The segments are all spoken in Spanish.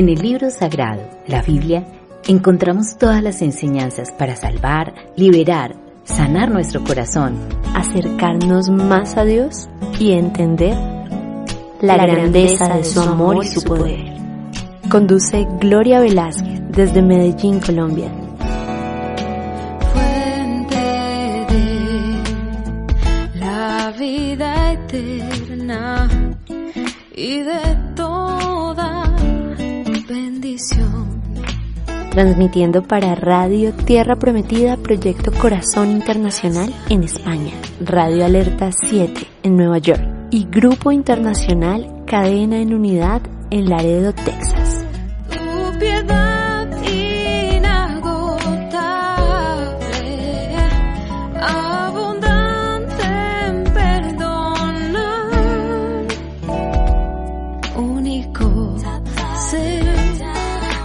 En el libro sagrado, la Biblia, encontramos todas las enseñanzas para salvar, liberar, sanar nuestro corazón, acercarnos más a Dios y entender la grandeza de su amor y su poder. Conduce Gloria Velázquez desde Medellín, Colombia. Fuente de la vida eterna y de toda bendición. Transmitiendo para Radio Tierra Prometida, Proyecto Corazón Internacional en España, Radio Alerta 7 en Nueva York y Grupo Internacional Cadena en Unidad en Laredo, Texas. Tu piedad inagotable, abundante en perdonar, único ser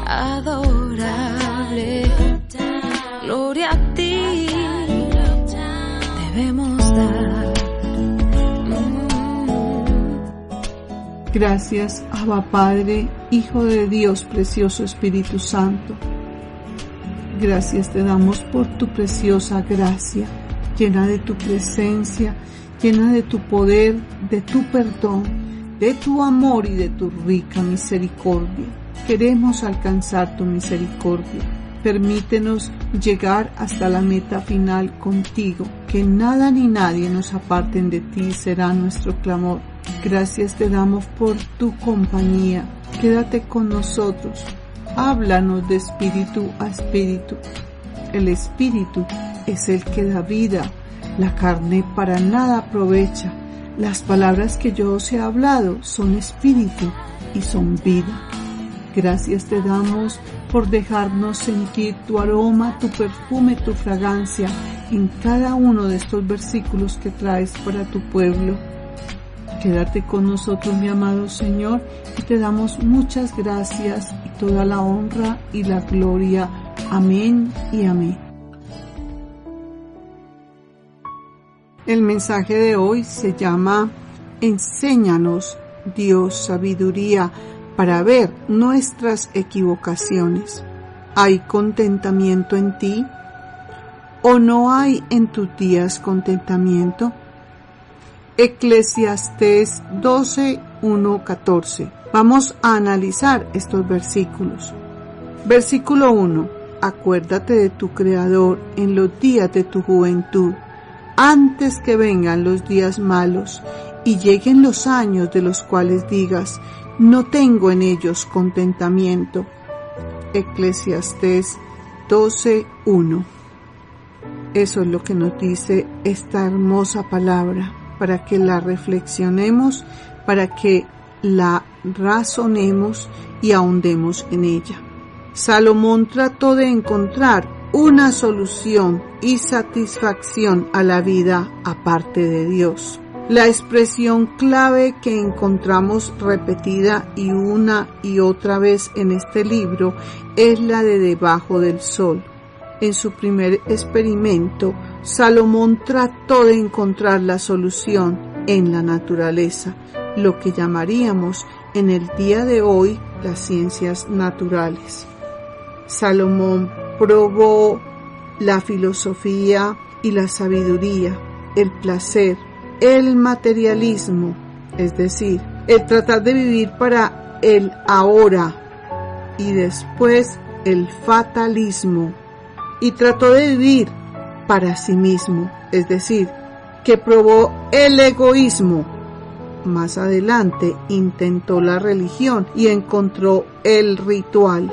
adorable, gloria a ti debemos dar. Gracias, Abba Padre, Hijo de Dios, precioso Espíritu Santo. Gracias te damos por tu preciosa gracia, llena de tu presencia, llena de tu poder, de tu perdón, de tu amor y de tu rica misericordia. Queremos alcanzar tu misericordia. Permítenos llegar hasta la meta final contigo, que nada ni nadie nos aparten de ti, será nuestro clamor. Gracias te damos por tu compañía. Quédate con nosotros. Háblanos de espíritu a espíritu. El espíritu es el que da vida. La carne para nada aprovecha. Las palabras que yo os he hablado son espíritu y son vida. Gracias te damos por dejarnos sentir tu aroma, tu perfume, tu fragancia en cada uno de estos versículos que traes para tu pueblo. Quédate con nosotros, mi amado Señor, y te damos muchas gracias y toda la honra y la gloria. Amén y amén. El mensaje de hoy se llama Enséñanos, Dios, sabiduría para ver nuestras equivocaciones. ¿Hay contentamiento en ti? ¿O no hay en tus días contentamiento? Eclesiastés 12:1-14. Vamos a analizar estos versículos. Versículo 1. Acuérdate de tu Creador en los días de tu juventud, antes que vengan los días malos y lleguen los años de los cuales digas, no tengo en ellos contentamiento. Eclesiastés 12:1. Eso es lo que nos dice esta hermosa palabra, para que la reflexionemos, para que la razonemos y ahondemos en ella. Salomón trató de encontrar una solución y satisfacción a la vida aparte de Dios. La expresión clave que encontramos repetida y una y otra vez en este libro es la de debajo del sol. En su primer experimento, Salomón trató de encontrar la solución en la naturaleza, lo que llamaríamos en el día de hoy las ciencias naturales. Salomón probó la filosofía y la sabiduría, el placer, el materialismo, es decir, el tratar de vivir para el ahora, y después el fatalismo, y trató de vivir para sí mismo, es decir, que probó el egoísmo. Más adelante intentó la religión y encontró el ritual,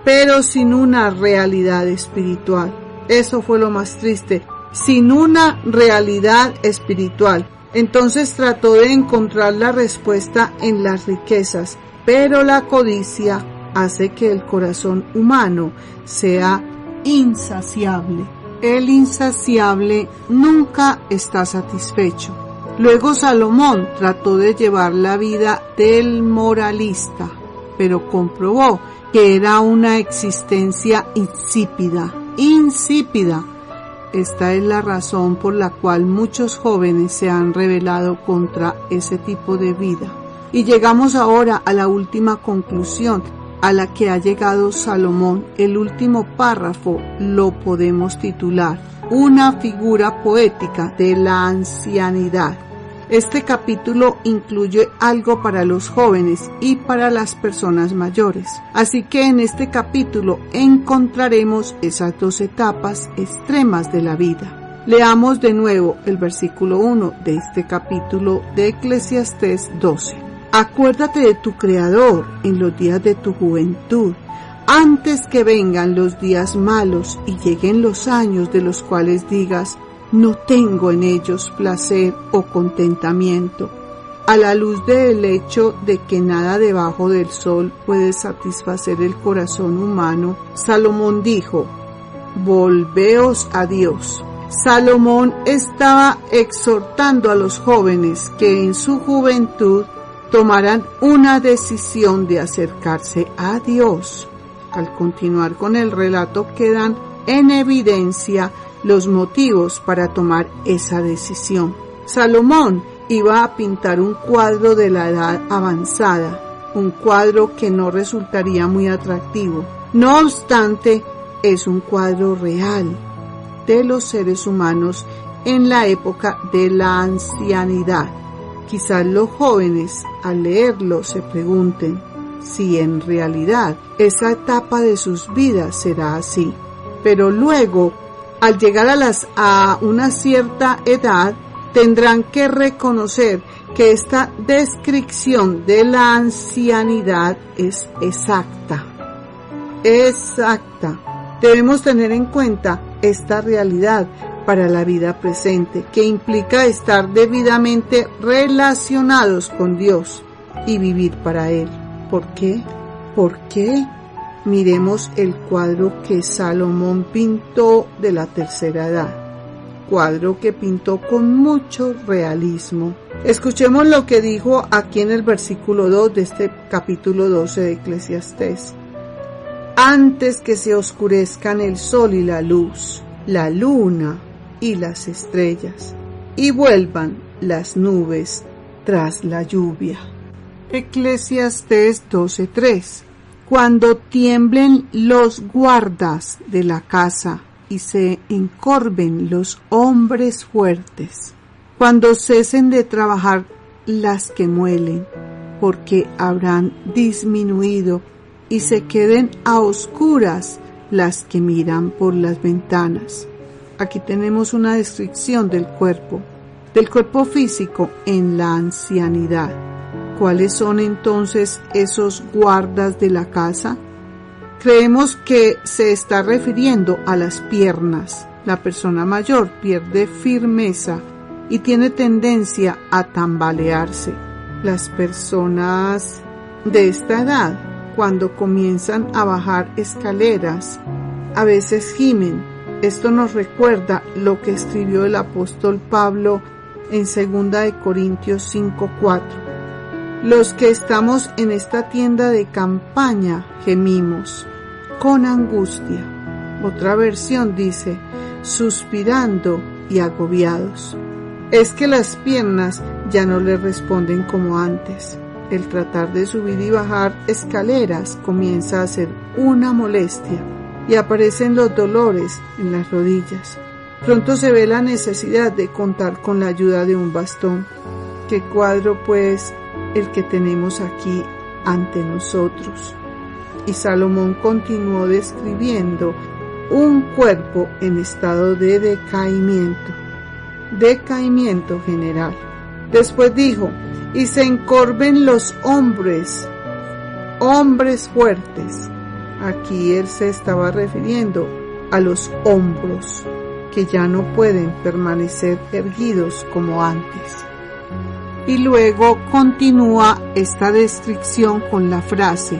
pero sin una realidad espiritual. Eso fue lo más triste, sin una realidad espiritual. Entonces trató de encontrar la respuesta en las riquezas, pero la codicia hace que el corazón humano sea insaciable. El insaciable nunca está satisfecho. Luego Salomón trató de llevar la vida del moralista, pero comprobó que era una existencia insípida. Esta es la razón por la cual muchos jóvenes se han rebelado contra ese tipo de vida. Y llegamos ahora a la última conclusión, a la que ha llegado Salomón, el último párrafo lo podemos titular Una figura poética de la ancianidad. Este capítulo incluye algo para los jóvenes y para las personas mayores. Así que en este capítulo encontraremos esas dos etapas extremas de la vida. Leamos de nuevo el versículo 1 de este capítulo de Eclesiastés 12. Acuérdate de tu Creador en los días de tu juventud, antes que vengan los días malos y lleguen los años de los cuales digas, no tengo en ellos placer o contentamiento. A la luz del hecho de que nada debajo del sol puede satisfacer el corazón humano, Salomón dijo, volveos a Dios. Salomón estaba exhortando a los jóvenes que en su juventud tomaran una decisión de acercarse a Dios. Al continuar con el relato quedan en evidencia los motivos para tomar esa decisión. Salomón iba a pintar un cuadro de la edad avanzada, un cuadro que no resultaría muy atractivo. No obstante, es un cuadro real de los seres humanos en la época de la ancianidad. Quizás los jóvenes al leerlo se pregunten si en realidad esa etapa de sus vidas será así. Pero luego, al llegar a una cierta edad, tendrán que reconocer que esta descripción de la ancianidad es exacta. Debemos tener en cuenta esta realidad para la vida presente, que implica estar debidamente relacionados con Dios y vivir para Él. ¿Por qué? ¿Por qué? Miremos el cuadro que Salomón pintó de la tercera edad, cuadro que pintó con mucho realismo. Escuchemos lo que dijo aquí en el versículo 2 de este capítulo 12 de Eclesiastés. Antes que se oscurezcan el sol y la luz, la luna y las estrellas, y vuelvan las nubes tras la lluvia. Eclesiastés 12:3. Cuando tiemblen los guardas de la casa y se encorven los hombres fuertes, cuando cesen de trabajar las que muelen, porque habrán disminuido y se queden a oscuras las que miran por las ventanas. Aquí tenemos una descripción del cuerpo físico en la ancianidad. ¿Cuáles son entonces esos guardas de la casa? Creemos que se está refiriendo a las piernas. La persona mayor pierde firmeza y tiene tendencia a tambalearse. Las personas de esta edad, cuando comienzan a bajar escaleras, a veces gimen. Esto nos recuerda lo que escribió el apóstol Pablo en 2 Corintios 5:4. Los que estamos en esta tienda de campaña gemimos con angustia. Otra versión dice, suspirando y agobiados. Es que las piernas ya no le responden como antes. El tratar de subir y bajar escaleras comienza a ser una molestia y aparecen los dolores en las rodillas. Pronto se ve la necesidad de contar con la ayuda de un bastón. ¿Qué cuadro, pues, el que tenemos aquí ante nosotros? Y Salomón continuó describiendo un cuerpo en estado de decaimiento general. Después dijo, y se encorven los hombres fuertes. Aquí él se estaba refiriendo a los hombros, que ya no pueden permanecer erguidos como antes. Y luego continúa esta descripción con la frase,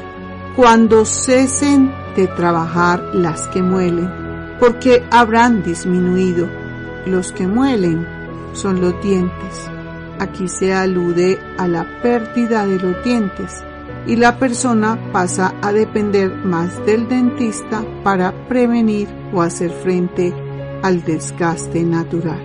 cuando cesen de trabajar las que muelen, porque habrán disminuido. Los que muelen son los dientes. Aquí se alude a la pérdida de los dientes y la persona pasa a depender más del dentista para prevenir o hacer frente al desgaste natural.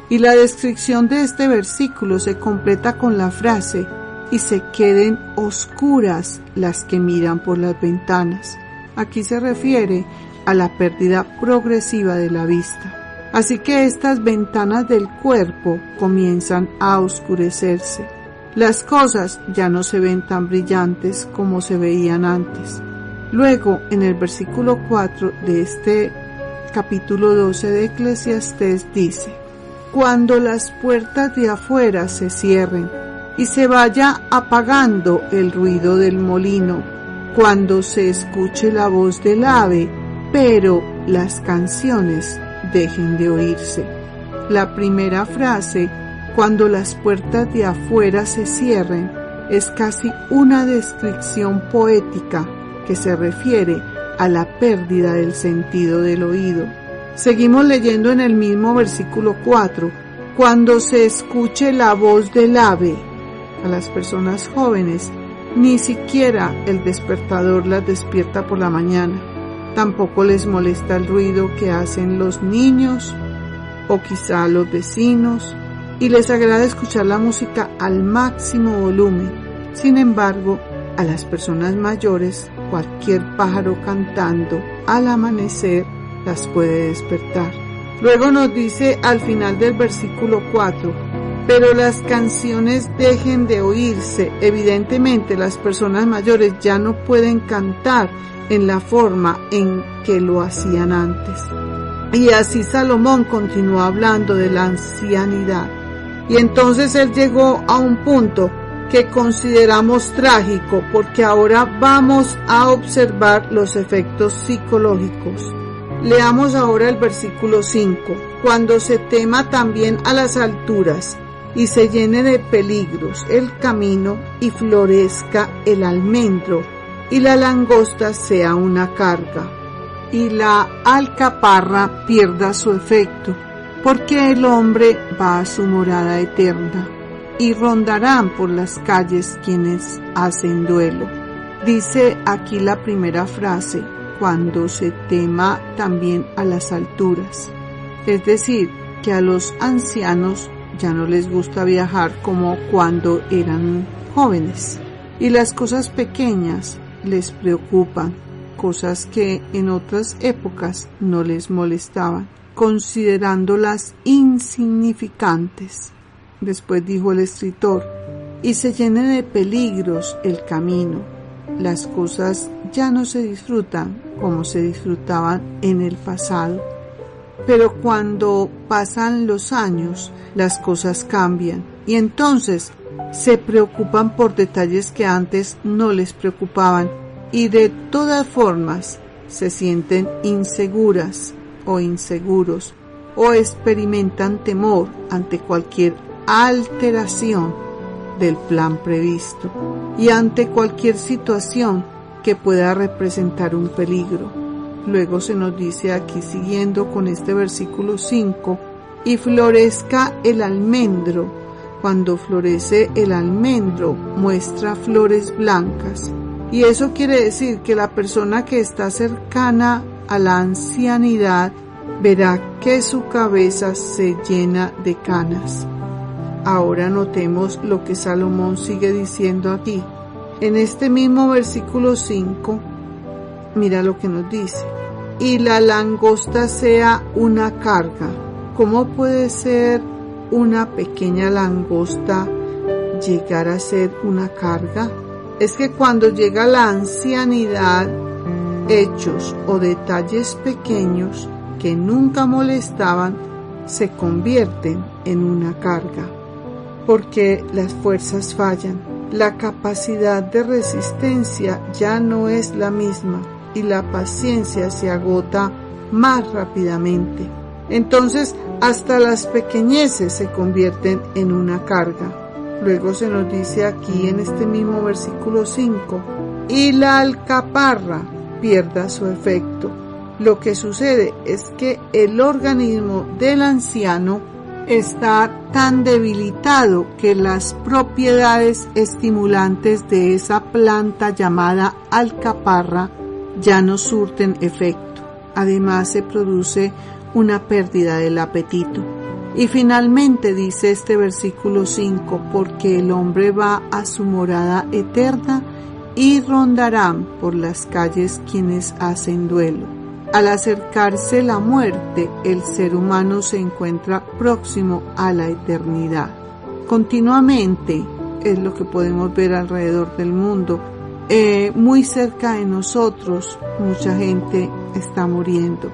Y la descripción de este versículo se completa con la frase, y se queden oscuras las que miran por las ventanas. Aquí se refiere a la pérdida progresiva de la vista. Así que estas ventanas del cuerpo comienzan a oscurecerse. Las cosas ya no se ven tan brillantes como se veían antes. Luego, en el versículo 4 de este capítulo 12 de Eclesiastés dice: cuando las puertas de afuera se cierren y se vaya apagando el ruido del molino, cuando se escuche la voz del ave, pero las canciones dejen de oírse. La primera frase, cuando las puertas de afuera se cierren, es casi una descripción poética que se refiere a la pérdida del sentido del oído. Seguimos leyendo en el mismo versículo 4, cuando se escuche la voz del ave. A las personas jóvenes ni siquiera el despertador las despierta por la mañana. Tampoco les molesta el ruido que hacen los niños o quizá los vecinos, y les agrada escuchar la música al máximo volumen. Sin embargo, a las personas mayores, cualquier pájaro cantando al amanecer las puede despertar. Luego nos dice al final del versículo 4, pero las canciones dejen de oírse. Evidentemente las personas mayores ya no pueden cantar en la forma en que lo hacían antes. Y así Salomón continuó hablando de la ancianidad. Y entonces él llegó a un punto que consideramos trágico, porque ahora vamos a observar los efectos psicológicos. Leamos ahora el versículo 5. Cuando se tema también a las alturas y se llene de peligros el camino y florezca el almendro y la langosta sea una carga y la alcaparra pierda su efecto, porque el hombre va a su morada eterna y rondarán por las calles quienes hacen duelo. Dice aquí la primera frase, cuando se tema también a las alturas. Es decir, que a los ancianos ya no les gusta viajar como cuando eran jóvenes. Y las cosas pequeñas les preocupan, cosas que en otras épocas no les molestaban, considerándolas insignificantes. Después dijo el escritor, y se llene de peligros el camino. Las cosas ya no se disfrutan como se disfrutaban en el pasado. Pero cuando pasan los años, las cosas cambian y entonces se preocupan por detalles que antes no les preocupaban y de todas formas se sienten inseguras o inseguros o experimentan temor ante cualquier alteración del plan previsto y ante cualquier situación que pueda representar un peligro. Luego se nos dice aquí, siguiendo con este versículo 5, y florezca el almendro. Cuando florece el almendro, muestra flores blancas. Y eso quiere decir que la persona que está cercana a la ancianidad verá que su cabeza se llena de canas. Ahora notemos lo que Salomón sigue diciendo aquí. En este mismo versículo 5, mira lo que nos dice. Y la langosta sea una carga. ¿Cómo puede ser una pequeña langosta llegar a ser una carga? Es que cuando llega la ancianidad, hechos o detalles pequeños que nunca molestaban se convierten en una carga, porque las fuerzas fallan, la capacidad de resistencia ya no es la misma y la paciencia se agota más rápidamente. Entonces, hasta las pequeñeces se convierten en una carga. Luego se nos dice aquí en este mismo versículo 5, y la alcaparra pierda su efecto. Lo que sucede es que el organismo del anciano está tan debilitado que las propiedades estimulantes de esa planta llamada alcaparra ya no surten efecto. Además se produce una pérdida del apetito Y finalmente dice este versículo 5, porque el hombre va a su morada eterna y rondarán por las calles quienes hacen duelo. Al acercarse la muerte, el ser humano se encuentra próximo a la eternidad. Continuamente, es lo que podemos ver alrededor del mundo, muy cerca de nosotros, mucha gente está muriendo.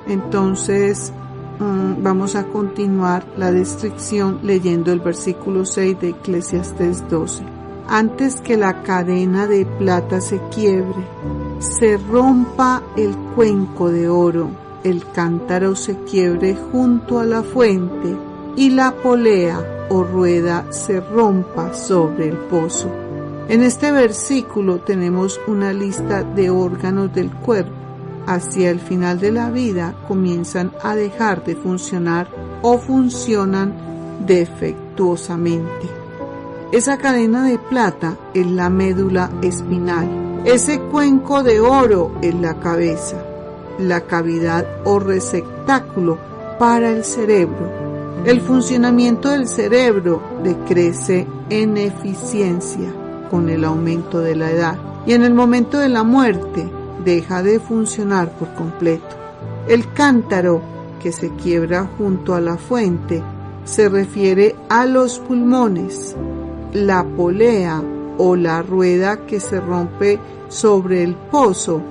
Entonces, vamos a continuar la descripción leyendo el versículo 6 de Eclesiastés 12. Antes que la cadena de plata se quiebre, se rompa el cuenco de oro, el cántaro se quiebre junto a la fuente y la polea o rueda se rompa sobre el pozo. En este versículo tenemos una lista de órganos del cuerpo. Hacia el final de la vida comienzan a dejar de funcionar o funcionan defectuosamente. Esa cadena de plata es la médula espinal. Ese cuenco de oro es la cabeza, la cavidad o receptáculo para el cerebro. El funcionamiento del cerebro decrece en eficiencia con el aumento de la edad y en el momento de la muerte deja de funcionar por completo. El cántaro que se quiebra junto a la fuente se refiere a los pulmones. La polea o la rueda que se rompe sobre el pozo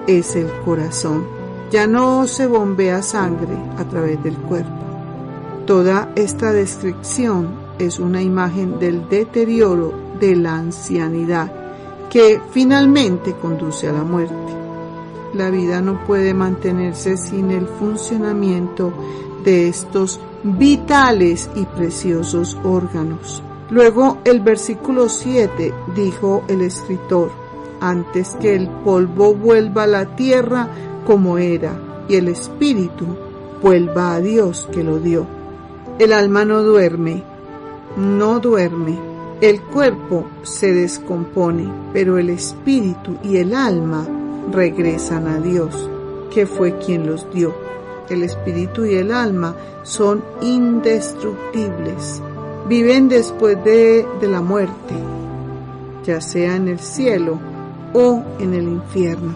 es el corazón. Ya no se bombea sangre a través del cuerpo. Toda esta descripción es una imagen del deterioro de la ancianidad que finalmente conduce a la muerte. La vida no puede mantenerse sin el funcionamiento de estos vitales y preciosos órganos. Luego el versículo 7 dijo el escritor, antes que el polvo vuelva a la tierra como era y el espíritu vuelva a Dios que lo dio. El alma no duerme. El cuerpo se descompone, pero el espíritu y el alma regresan a Dios, que fue quien los dio. El espíritu y el alma son indestructibles. Viven después de la muerte, ya sea en el cielo o en el infierno.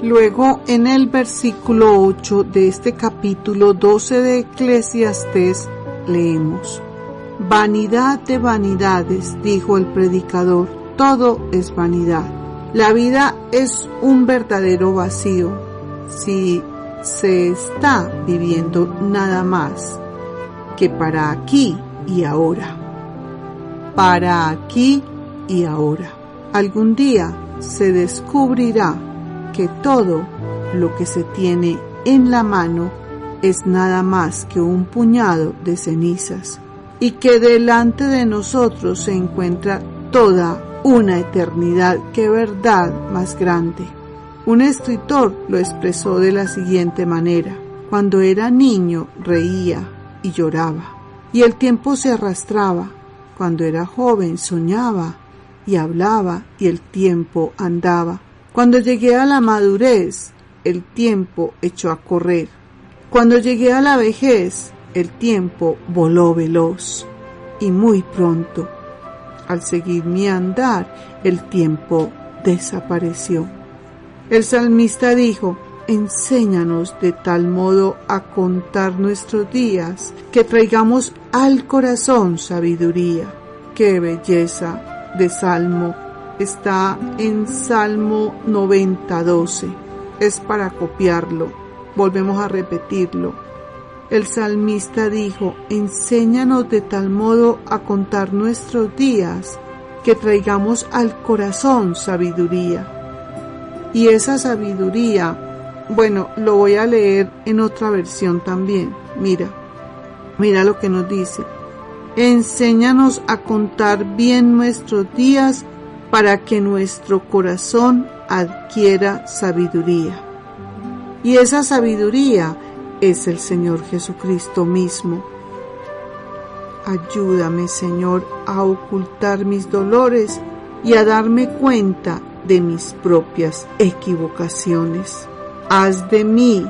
Luego, en el versículo 8 de este capítulo 12 de Eclesiastés, leemos: vanidad de vanidades, dijo el predicador, todo es vanidad. La vida es un verdadero vacío si se está viviendo nada más que para aquí y ahora. Para aquí y ahora. Algún día se descubrirá que todo lo que se tiene en la mano es nada más que un puñado de cenizas y que delante de nosotros se encuentra toda una eternidad. ¡Qué verdad más grande! Un escritor lo expresó de la siguiente manera: cuando era niño reía y lloraba y el tiempo se arrastraba. Cuando era joven soñaba y hablaba y el tiempo andaba. Cuando llegué a la madurez, el tiempo echó a correr. Cuando llegué a la vejez, el tiempo voló veloz. Y muy pronto, al seguir mi andar, el tiempo desapareció. El salmista dijo: enséñanos de tal modo a contar nuestros días, que traigamos al corazón sabiduría. ¡Qué belleza de salmo! Está en Salmo 90:12. Es para copiarlo. Volvemos a repetirlo. El salmista dijo: enséñanos de tal modo a contar nuestros días, que traigamos al corazón sabiduría. Y esa sabiduría, bueno, lo voy a leer en otra versión también. Mira lo que nos dice: enséñanos a contar bien nuestros días, para que nuestro corazón adquiera sabiduría. Y esa sabiduría es el Señor Jesucristo mismo. Ayúdame, Señor, a ocultar mis dolores y a darme cuenta de mis propias equivocaciones. Haz de mí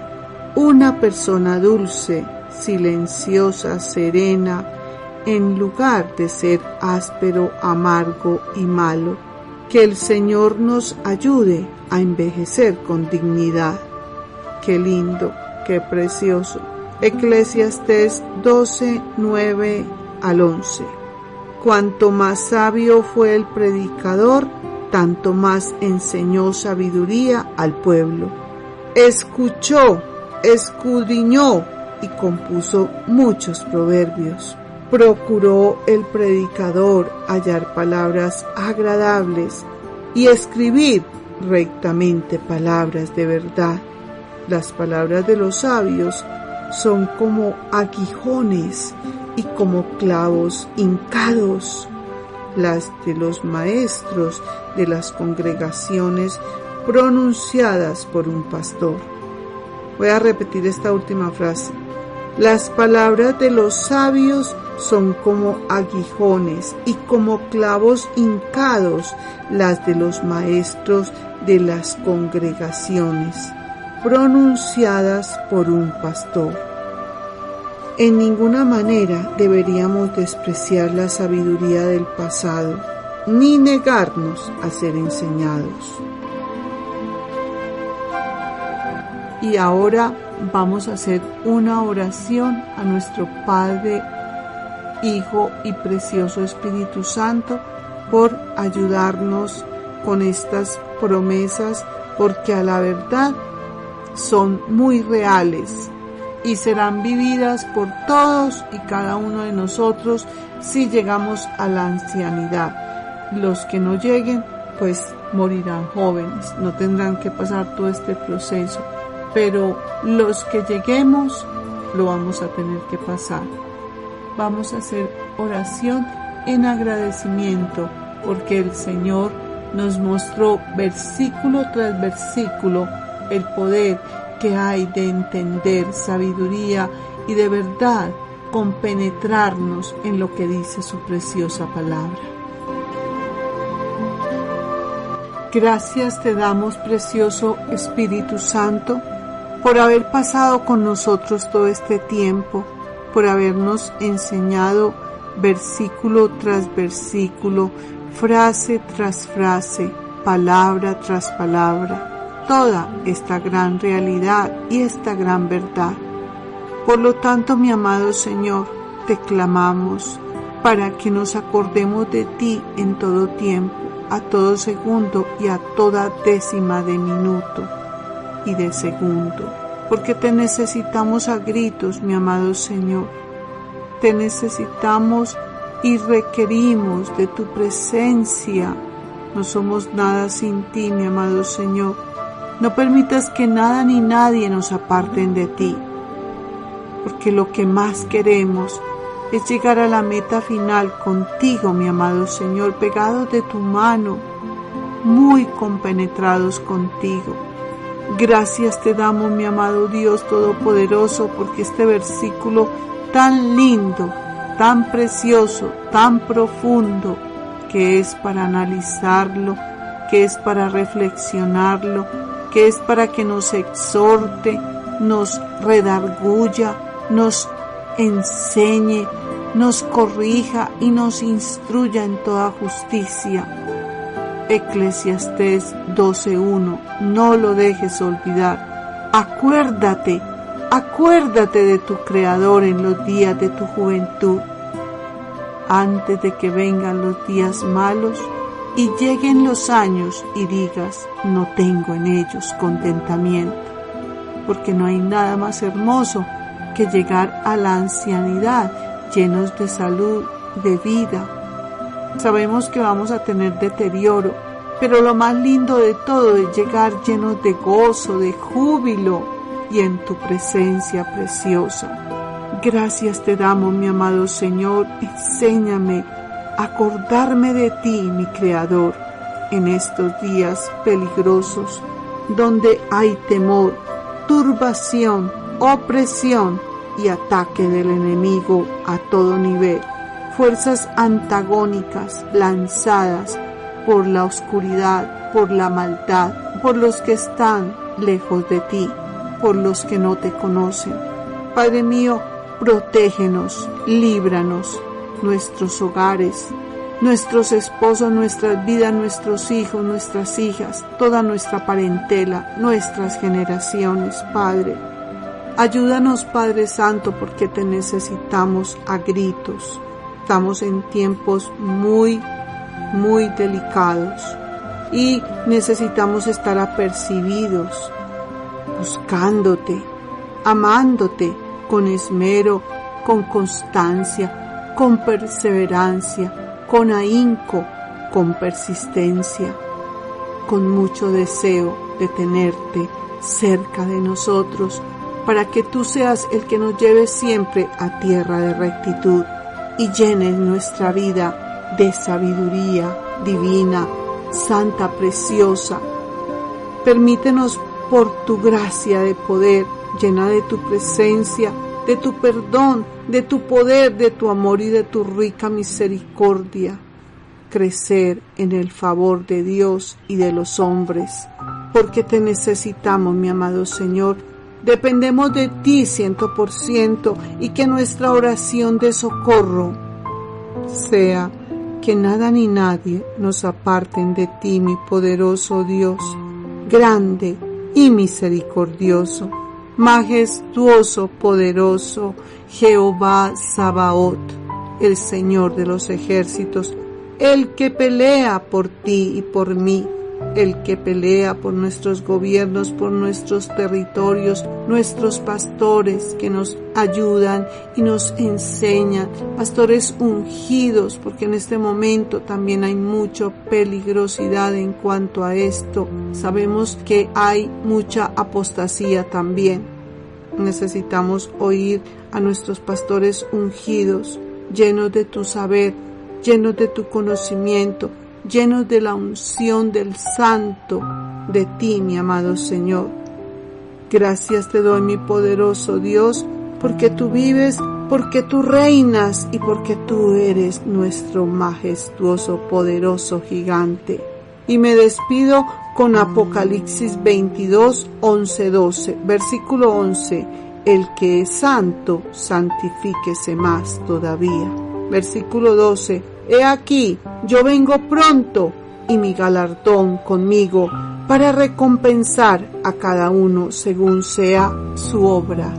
una persona dulce, silenciosa, serena, en lugar de ser áspero, amargo y malo. Que el Señor nos ayude a envejecer con dignidad. Qué lindo, qué precioso. Eclesiastés 12, 9 al 11. Cuanto más sabio fue el predicador, tanto más enseñó sabiduría al pueblo. Escuchó, escudriñó y compuso muchos proverbios. Procuró el predicador hallar palabras agradables y escribir rectamente palabras de verdad. Las palabras de los sabios son como aguijones y como clavos hincados. Las de los maestros de las congregaciones pronunciadas por un pastor. Voy a repetir esta última frase. Las palabras de los sabios son como aguijones y como clavos hincados, las de los maestros de las congregaciones, pronunciadas por un pastor. En ninguna manera deberíamos despreciar la sabiduría del pasado, ni negarnos a ser enseñados. Y ahora vamos a hacer una oración a nuestro Padre, Hijo y precioso Espíritu Santo por ayudarnos con estas promesas, porque a la verdad son muy reales y serán vividas por todos y cada uno de nosotros si llegamos a la ancianidad. Los que no lleguen, pues morirán jóvenes, no tendrán que pasar todo este proceso, pero los que lleguemos lo vamos a tener que pasar. Vamos a hacer oración en agradecimiento porque el Señor nos mostró versículo tras versículo el poder que hay de entender sabiduría y de verdad compenetrarnos en lo que dice su preciosa palabra. Gracias te damos, precioso Espíritu Santo, por haber pasado con nosotros todo este tiempo, por habernos enseñado versículo tras versículo, frase tras frase, palabra tras palabra, toda esta gran realidad y esta gran verdad. Por lo tanto, mi amado Señor, te clamamos para que nos acordemos de ti en todo tiempo, a todo segundo y a toda décima de minuto y de segundo, porque te necesitamos a gritos, mi amado Señor. Te necesitamos y requerimos de tu presencia. No somos nada sin ti, mi amado Señor. No permitas que nada ni nadie nos aparten de ti, porque lo que más queremos es llegar a la meta final contigo, mi amado Señor, pegados de tu mano, muy compenetrados contigo. Gracias te damos, mi amado Dios Todopoderoso, porque este versículo tan lindo, tan precioso, tan profundo, que es para analizarlo, que es para reflexionarlo, que es para que nos exhorte, nos redarguya, nos enseñe, nos corrija y nos instruya en toda justicia. Eclesiastés 12:1, no lo dejes olvidar. Acuérdate de tu Creador en los días de tu juventud, antes de que vengan los días malos y lleguen los años y digas, no tengo en ellos contentamiento, porque no hay nada más hermoso que llegar a la ancianidad llenos de salud, de vida. Sabemos que vamos a tener deterioro, pero lo más lindo de todo es llegar llenos de gozo, de júbilo y en tu presencia preciosa. Gracias te damos, mi amado Señor. Enséñame a acordarme de ti, mi Creador, en estos días peligrosos, donde hay temor, turbación, opresión y ataque del enemigo a todo nivel. Fuerzas antagónicas lanzadas por la oscuridad, por la maldad, por los que están lejos de ti, por los que no te conocen. Padre mío, protégenos, líbranos, nuestros hogares, nuestros esposos, nuestras vidas, nuestros hijos, nuestras hijas, toda nuestra parentela, nuestras generaciones, Padre. Ayúdanos, Padre Santo, porque te necesitamos a gritos. Estamos en tiempos muy delicados y necesitamos estar apercibidos, buscándote, amándote con esmero, con constancia, con perseverancia, con ahínco, con persistencia, con mucho deseo de tenerte cerca de nosotros, para que tú seas el que nos lleve siempre a tierra de rectitud y llenes nuestra vida de sabiduría divina, santa, preciosa. Permítenos por tu gracia de poder, llena de tu presencia, de tu perdón, de tu poder, de tu amor y de tu rica misericordia, crecer en el favor de Dios y de los hombres, porque te necesitamos, mi amado Señor. Dependemos de ti 100% y que nuestra oración de socorro sea que nada ni nadie nos aparten de ti, mi poderoso Dios, grande y misericordioso, majestuoso, poderoso, Jehová Sabaoth, el Señor de los ejércitos, el que pelea por ti y por mí, el que pelea por nuestros gobiernos, por nuestros territorios, nuestros pastores que nos ayudan y nos enseñan, pastores ungidos, porque en este momento también hay mucha peligrosidad en cuanto a esto. Sabemos que hay mucha apostasía también. Necesitamos oír a nuestros pastores ungidos, llenos de tu saber, llenos de tu conocimiento, llenos de la unción del Santo de ti, mi amado Señor. Gracias te doy, mi poderoso Dios, porque tú vives, porque tú reinas y porque tú eres nuestro majestuoso, poderoso gigante. Y me despido con Apocalipsis 22, 11, 12, versículo 11. El que es santo, santifíquese más todavía. Versículo 12. He aquí, yo vengo pronto, y mi galardón conmigo, para recompensar a cada uno según sea su obra.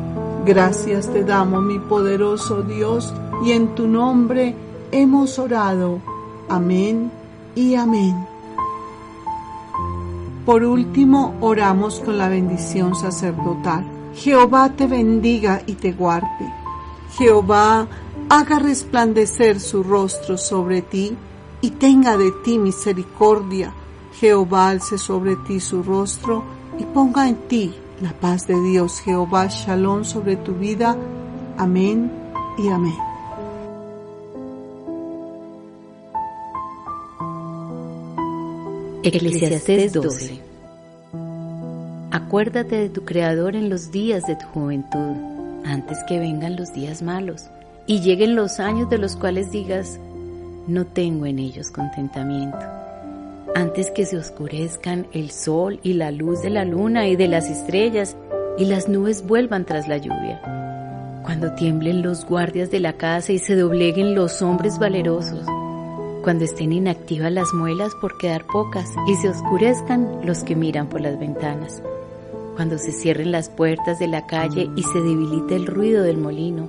Gracias te damos, mi poderoso Dios, y en tu nombre hemos orado. Amén y amén. Por último, oramos con la bendición sacerdotal. Jehová te bendiga y te guarde. Jehová haga resplandecer su rostro sobre ti y tenga de ti misericordia. Jehová alce sobre ti su rostro y ponga en ti la paz de Dios. Jehová Shalom sobre tu vida. Amén y amén. Eclesiastés 12. Acuérdate de tu Creador en los días de tu juventud, antes que vengan los días malos y lleguen los años de los cuales digas, no tengo en ellos contentamiento. Antes que se oscurezcan el sol y la luz de la luna y de las estrellas y las nubes vuelvan tras la lluvia. Cuando tiemblen los guardias de la casa y se dobleguen los hombres valerosos. Cuando estén inactivas las muelas por quedar pocas y se oscurezcan los que miran por las ventanas. Cuando se cierren las puertas de la calle y se debilite el ruido del molino.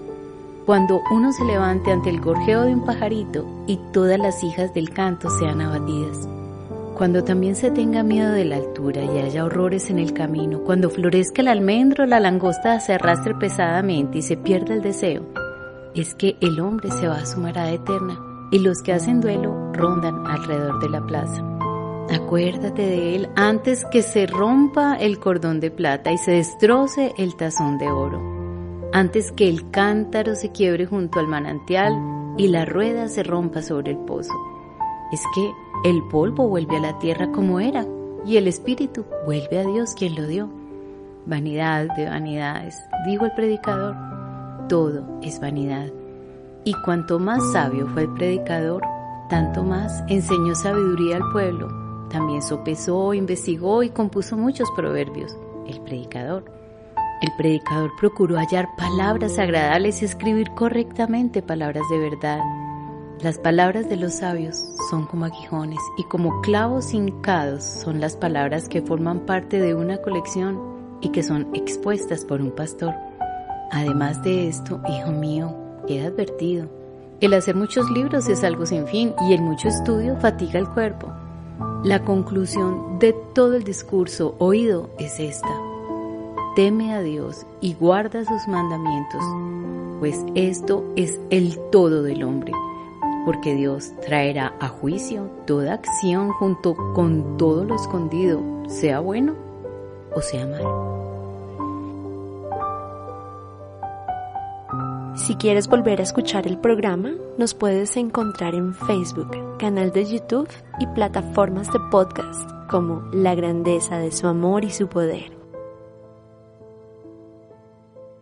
Cuando uno se levante ante el gorjeo de un pajarito y todas las hijas del canto sean abatidas. Cuando también se tenga miedo de la altura y haya horrores en el camino. Cuando florezca el almendro, la langosta se arrastre pesadamente y se pierda el deseo. Es que el hombre se va a su morada eterna y los que hacen duelo rondan alrededor de la plaza. Acuérdate de él antes que se rompa el cordón de plata y se destroce el tazón de oro, antes que el cántaro se quiebre junto al manantial y la rueda se rompa sobre el pozo. Es que el polvo vuelve a la tierra como era y el espíritu vuelve a Dios quien lo dio. Vanidad de vanidades, dijo el predicador, todo es vanidad. Y cuanto más sabio fue el predicador, tanto más enseñó sabiduría al pueblo. También sopesó, investigó y compuso muchos proverbios, el predicador. El predicador procuró hallar palabras agradables y escribir correctamente palabras de verdad. Las palabras de los sabios son como aguijones y como clavos hincados son las palabras que forman parte de una colección y que son expuestas por un pastor. Además de esto, hijo mío, queda advertido. El hacer muchos libros es algo sin fin y el mucho estudio fatiga el cuerpo. La conclusión de todo el discurso oído es esta: teme a Dios y guarda sus mandamientos, pues esto es el todo del hombre, porque Dios traerá a juicio toda acción junto con todo lo escondido, sea bueno o sea malo. Si quieres volver a escuchar el programa, nos puedes encontrar en Facebook, canal de YouTube y plataformas de podcast como La Grandeza de Su Amor y Su Poder.